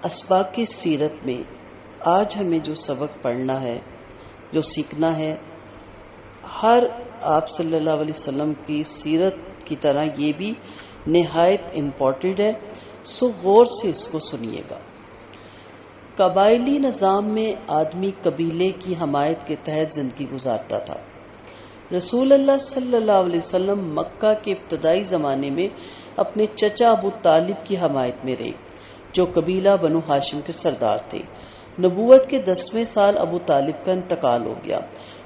اسباق سیرت میں آج ہمیں جو سبق پڑھنا ہے، جو سیکھنا ہے، ہر آپ صلی اللہ علیہ وسلم کی سیرت کی طرح یہ بھی نہایت امپورٹنٹ ہے، سو غور سے اس کو سنیے گا۔ قبائلی نظام میں آدمی قبیلے کی حمایت کے تحت زندگی گزارتا تھا۔ رسول اللہ صلی اللہ علیہ وسلم مکہ کے ابتدائی زمانے میں اپنے چچا ابو طالب کی حمایت میں رہے، جو قبیلہ بنو ہاشم کے سردار تھے۔ نبوت کے 10ویں سال ابو طالب کا انتقال ہو گیا۔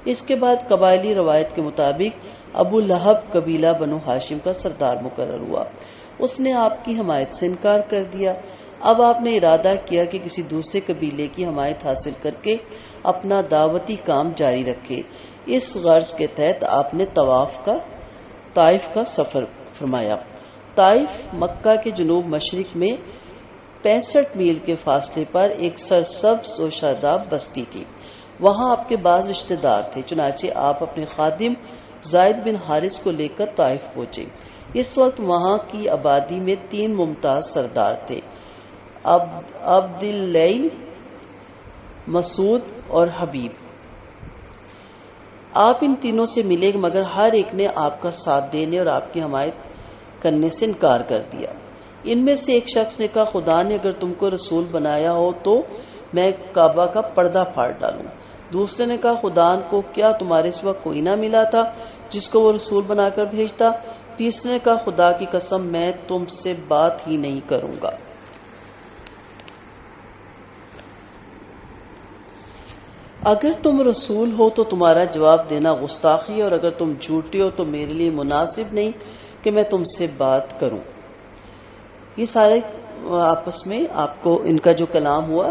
اس کے بعد قبائلی روایت کے مطابق ابو لہب قبیلہ بنو ہاشم کا سردار مقرر ہوا۔ اس نے آپ کی حمایت سے انکار کر دیا۔ اب آپ نے ارادہ کیا کہ کسی دوسرے قبیلے کی حمایت حاصل کر کے اپنا دعوتی کام جاری رکھے۔ اس غرض کے تحت آپ نے طائف کا سفر فرمایا۔ طائف مکہ کے جنوب مشرق میں 65 میل کے فاصلے پر ایک سرسبز و شاداب بستی تھی۔ وہاں آپ کے بعض رشتہ دار تھے، چنانچہ آپ اپنے خادم زید بن حارث کو لے کر طائف پہنچے۔ اس وقت وہاں کی آبادی میں 3 ممتاز سردار تھے، عبد اللیل، مسعود اور حبیب۔ آپ ان تینوں سے ملے مگر ہر ایک نے آپ کا ساتھ دینے اور آپ کی حمایت کرنے سے انکار کر دیا۔ ان میں سے ایک شخص نے کہا، خدا نے اگر تم کو رسول بنایا ہو تو میں کعبہ کا پردہ پھاڑ ڈالوں۔ دوسرے نے کہا، خدا کو کیا تمہارے سوا کوئی نہ ملا تھا جس کو وہ رسول بنا کر بھیجتا؟ تیسرے نے کہا، خدا کی قسم میں تم سے بات ہی نہیں کروں گا۔ اگر تم رسول ہو تو تمہارا جواب دینا گستاخی ہے، اور اگر تم جھوٹے ہو تو میرے لیے مناسب نہیں کہ میں تم سے بات کروں۔ یہ سارے آپس میں آپ کو ان کا جو کلام ہوا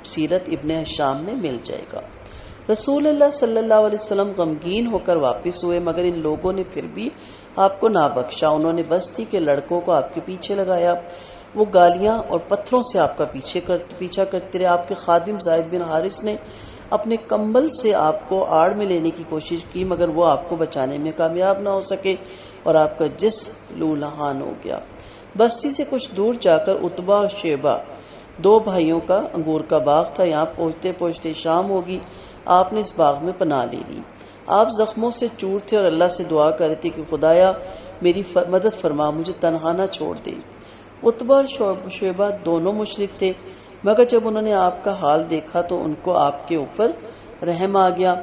سیرت ابن ہشام میں مل جائے گا۔ رسول اللہ صلی اللہ علیہ وسلم غمگین ہو کر واپس ہوئے، مگر ان لوگوں نے پھر بھی آپ کو نہ بخشا۔ انہوں نے بستی کے لڑکوں کو آپ کے پیچھے لگایا، وہ گالیاں اور پتھروں سے آپ کا پیچھا کرتے رہے۔ آپ کے خادم زید بن حارث نے اپنے کمبل سے آپ کو آڑ میں لینے کی کوشش کی، مگر وہ آپ کو بچانے میں کامیاب نہ ہو سکے اور آپ کا جسم لہولہان ہو گیا۔ بستی سے کچھ دور جا کر عتبہ اور شیبہ 2 بھائیوں کا انگور کا باغ تھا۔ یہاں پہنچتے پہنچتے شام ہوگی، آپ نے اس باغ میں پناہ لے لی۔ آپ زخموں سے چور تھے اور اللہ سے دعا کر رہے تھے کہ خدایا میری مدد فرما، مجھے تنہا نہ چھوڑ دے۔ عتبہ اور شیبہ دونوں مشرک تھے، مگر جب انہوں نے آپ کا حال دیکھا تو ان کو آپ کے اوپر رحم آ گیا۔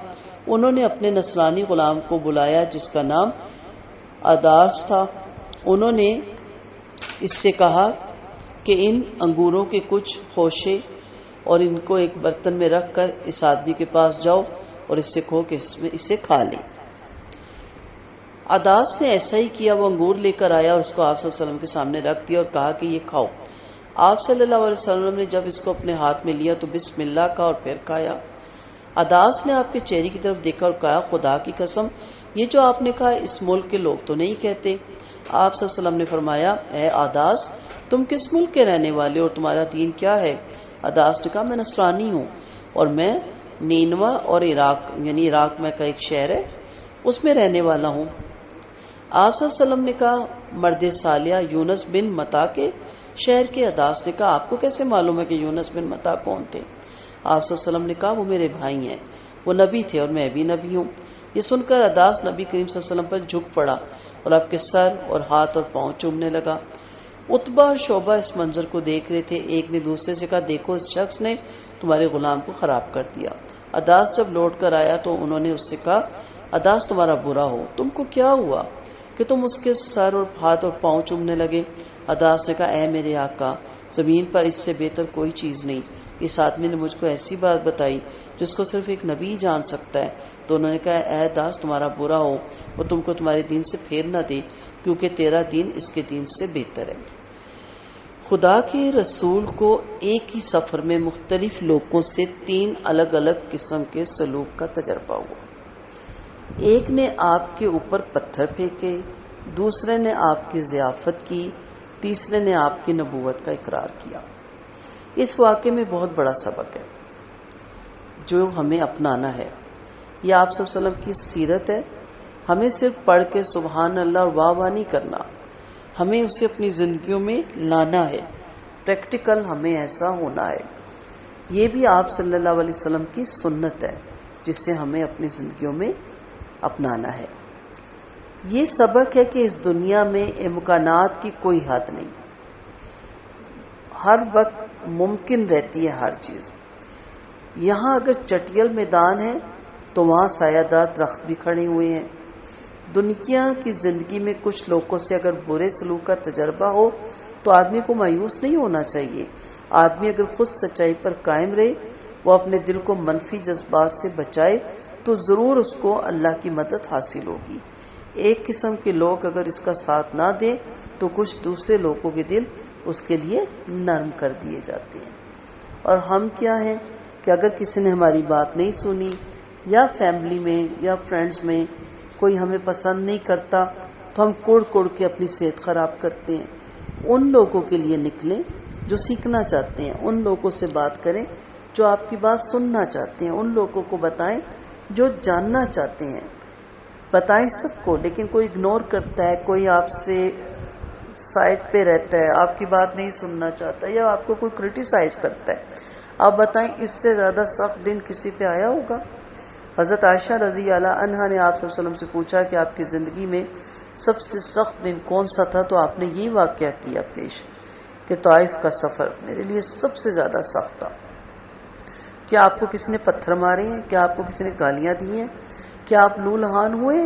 انہوں نے اپنے نصرانی غلام کو بلایا جس کا نام عداس تھا۔ انہوں نے اس سے کہا کہ ان انگوروں کے کچھ خوشے اور ان کو ایک برتن میں رکھ کر اس آدمی کے پاس جاؤ اور اس سے کہو کہ اسے کھا لے۔ عداس نے ایسا ہی کیا، وہ انگور لے کر آیا اور اس کو آپ صلی اللہ علیہ وسلم کے سامنے رکھ دیا اور کہا کہ یہ کھاؤ۔ آپ صلی اللہ علیہ وسلم نے جب اس کو اپنے ہاتھ میں لیا تو بسم اللہ کہا اور پھر کھایا۔ عداس نے آپ کے چہرے کی طرف دیکھا اور کہا، خدا کی قسم یہ جو آپ نے کہا اس ملک کے لوگ تو نہیں کہتے۔ آپ صلی اللہ علیہ وسلم نے فرمایا، اے عداس تم کس ملک کے رہنے والے اور تمہارا دین کیا ہے؟ عداس نے کہا، میں نصرانی ہوں اور میں نینوا اور عراق یعنی عراق میں کا ایک شہر ہے اس میں رہنے والا ہوں۔ آپ صلی اللہ علیہ وسلم نے کہا، مرد صالح یونس بن متا کے شہر کے؟ عداس نے کہا، آپ کو کیسے معلوم ہے کہ یونس بن متا کون تھے؟ آپ صلی اللہ علیہ وسلم نے کہا، وہ میرے بھائی ہیں، وہ نبی تھے اور میں بھی نبی ہوں۔ یہ سن کر عداس نبی کریم صلی اللہ علیہ وسلم پر جھک پڑا اور آپ کے سر اور ہاتھ اور پاؤں چومنے لگا۔ عتبہ اور شعبہ اس منظر کو دیکھ رہے تھے۔ ایک نے دوسرے سے کہا، دیکھو اس شخص نے تمہارے غلام کو خراب کر دیا۔ عداس جب لوٹ کر آیا تو انہوں نے اس سے کہا، عداس تمہارا برا ہو، تم کو کیا ہوا کہ تم اس کے سر اور ہاتھ اور پاؤں چومنے لگے؟ عداس نے کہا، اے میرے آقا، زمین پر اس سے بہتر کوئی چیز نہیں۔ اس آدمی نے مجھ کو ایسی بات بتائی جس کو صرف ایک نبی جان سکتا ہے۔ تو انہوں نے کہا، اے عداس تمہارا برا ہو، وہ تم کو تمہارے دین سے پھیر نہ دے، کیونکہ تیرا دین اس کے دین سے بہتر ہے۔ خدا کے رسول کو ایک ہی سفر میں مختلف لوگوں سے 3 الگ الگ قسم کے سلوک کا تجربہ ہوا۔ ایک نے آپ کے اوپر پتھر پھینکے، دوسرے نے آپ کی ضیافت کی، تیسرے نے آپ کی نبوت کا اقرار کیا۔ اس واقعے میں بہت بڑا سبق ہے جو ہمیں اپنانا ہے۔ یہ آپ صلی اللہ علیہ وسلم کی سیرت ہے۔ ہمیں صرف پڑھ کے سبحان اللہ اور واہ واہ نہیں کرنا، ہمیں اسے اپنی زندگیوں میں لانا ہے۔ پریکٹیکل ہمیں ایسا ہونا ہے. یہ بھی آپ صلی اللہ علیہ وسلم کی سنت ہے جس سے ہمیں اپنی زندگیوں میں اپنانا ہے. یہ سبق ہے کہ اس دنیا میں امکانات کی کوئی حد نہیں، ہر وقت ممکن رہتی ہے ہر چیز. یہاں اگر چٹیل میدان ہے تو وہاں سایہ دار درخت بھی کھڑے ہوئے ہیں. دنیا کی زندگی میں کچھ لوگوں سے اگر برے سلوک کا تجربہ ہو تو آدمی کو مایوس نہیں ہونا چاہیے. آدمی اگر خود سچائی پر قائم رہے، وہ اپنے دل کو منفی جذبات سے بچائے تو ضرور اس کو اللہ کی مدد حاصل ہوگی. ایک قسم کے لوگ اگر اس کا ساتھ نہ دیں تو کچھ دوسرے لوگوں کے دل اس کے لیے نرم کر دیے جاتے ہیں. اور ہم کیا ہیں کہ اگر کسی نے ہماری بات نہیں سنی یا فیملی میں یا فرینڈز میں کوئی ہمیں پسند نہیں کرتا تو ہم کوڑ کوڑ کے اپنی صحت خراب کرتے ہیں. ان لوگوں کے لیے نکلیں جو سیکھنا چاہتے ہیں، ان لوگوں سے بات کریں جو آپ کی بات سننا چاہتے ہیں، ان لوگوں کو بتائیں جو جاننا چاہتے ہیں. بتائیں سب کو، لیکن کوئی اگنور کرتا ہے، کوئی آپ سے سائڈ پہ رہتا ہے، آپ کی بات نہیں سننا چاہتا یا آپ کو کوئی کرٹیسائز کرتا ہے. آپ بتائیں اس سے زیادہ سخت دن کسی پہ آیا ہوگا؟ حضرت عائشہ رضی اللہ عنہا نے آپ صلی اللہ علیہ وسلم سے پوچھا کہ آپ کی زندگی میں سب سے سخت دن کون سا تھا، تو آپ نے یہی واقعہ کیا پیش کہ طائف کا سفر میرے لیے سب سے زیادہ سخت تھا. کیا آپ کو کسی نے پتھر مارے ہیں؟ کیا آپ کو کسی نے گالیاں دی ہیں؟ کیا آپ لو لہان ہوئے؟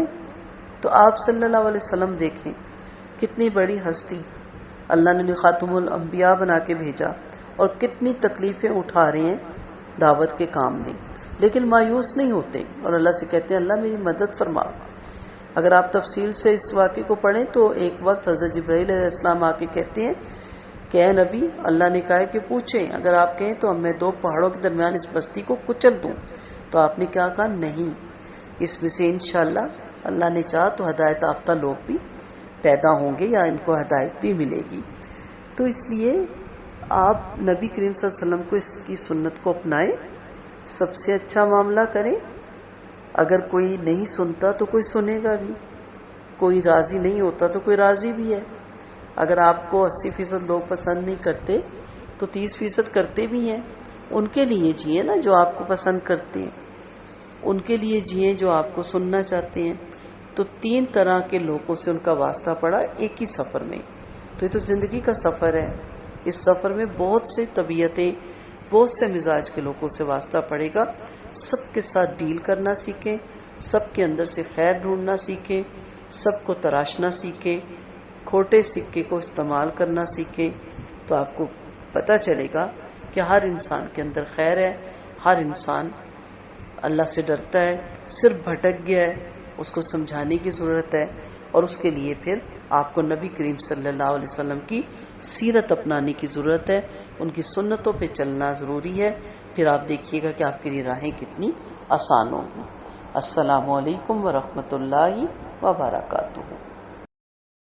تو آپ صلی اللہ علیہ وسلم دیکھیں کتنی بڑی ہستی اللہ نے خاتم الانبیاء بنا کے بھیجا اور کتنی تکلیفیں اٹھا رہے ہیں دعوت کے کام میں، لیکن مایوس نہیں ہوتے اور اللہ سے کہتے ہیں اللہ میری مدد فرما. اگر آپ تفصیل سے اس واقعے کو پڑھیں تو ایک وقت حضرت جبرائیل علیہ السلام آ کے کہتے ہیں کہ اے نبی، اللہ نے کہا کہ پوچھیں، اگر آپ کہیں تو میں 2 پہاڑوں کے درمیان اس بستی کو کچل دوں. تو آپ نے کیا کہا؟ نہیں، اس میں سے انشاءاللہ اللہ نے چاہا تو ہدایت یافتہ لوگ بھی پیدا ہوں گے یا ان کو ہدایت بھی ملے گی. تو اس لیے آپ نبی کریم صلی اللہ علیہ وسلم کو اس کی سنت کو اپنائیں، سب سے اچھا معاملہ کریں. اگر کوئی نہیں سنتا تو کوئی سنے گا بھی، کوئی راضی نہیں ہوتا تو کوئی راضی بھی ہے. اگر آپ کو 80% لوگ پسند نہیں کرتے تو 30% کرتے بھی ہیں. ان کے لیے جیئیں نا جو آپ کو پسند کرتے ہیں، ان کے لیے جیئیں جو آپ کو سننا چاہتے ہیں. تو 3 طرح کے لوگوں سے ان کا واسطہ پڑا ایک ہی سفر میں. تو یہ تو زندگی کا سفر ہے. اس سفر میں بہت سے طبیعتیں، بہت سے مزاج کے لوگوں سے واسطہ پڑے گا. سب کے ساتھ ڈیل کرنا سیکھیں، سب کے اندر سے خیر ڈھونڈنا سیکھیں، سب کو تراشنا سیکھیں، کھوٹے سکے کو استعمال کرنا سیکھیں. تو آپ کو پتہ چلے گا کہ ہر انسان کے اندر خیر ہے، ہر انسان اللہ سے ڈرتا ہے، صرف بھٹک گیا ہے، اس کو سمجھانے کی ضرورت ہے. اور اس کے لیے پھر آپ کو نبی کریم صلی اللہ علیہ وسلم کی سیرت اپنانے کی ضرورت ہے، ان کی سنتوں پہ چلنا ضروری ہے. پھر آپ دیکھیے گا کہ آپ کے لیے راہیں کتنی آسان ہوں گی. السلام علیکم ورحمۃ اللہ وبرکاتہ.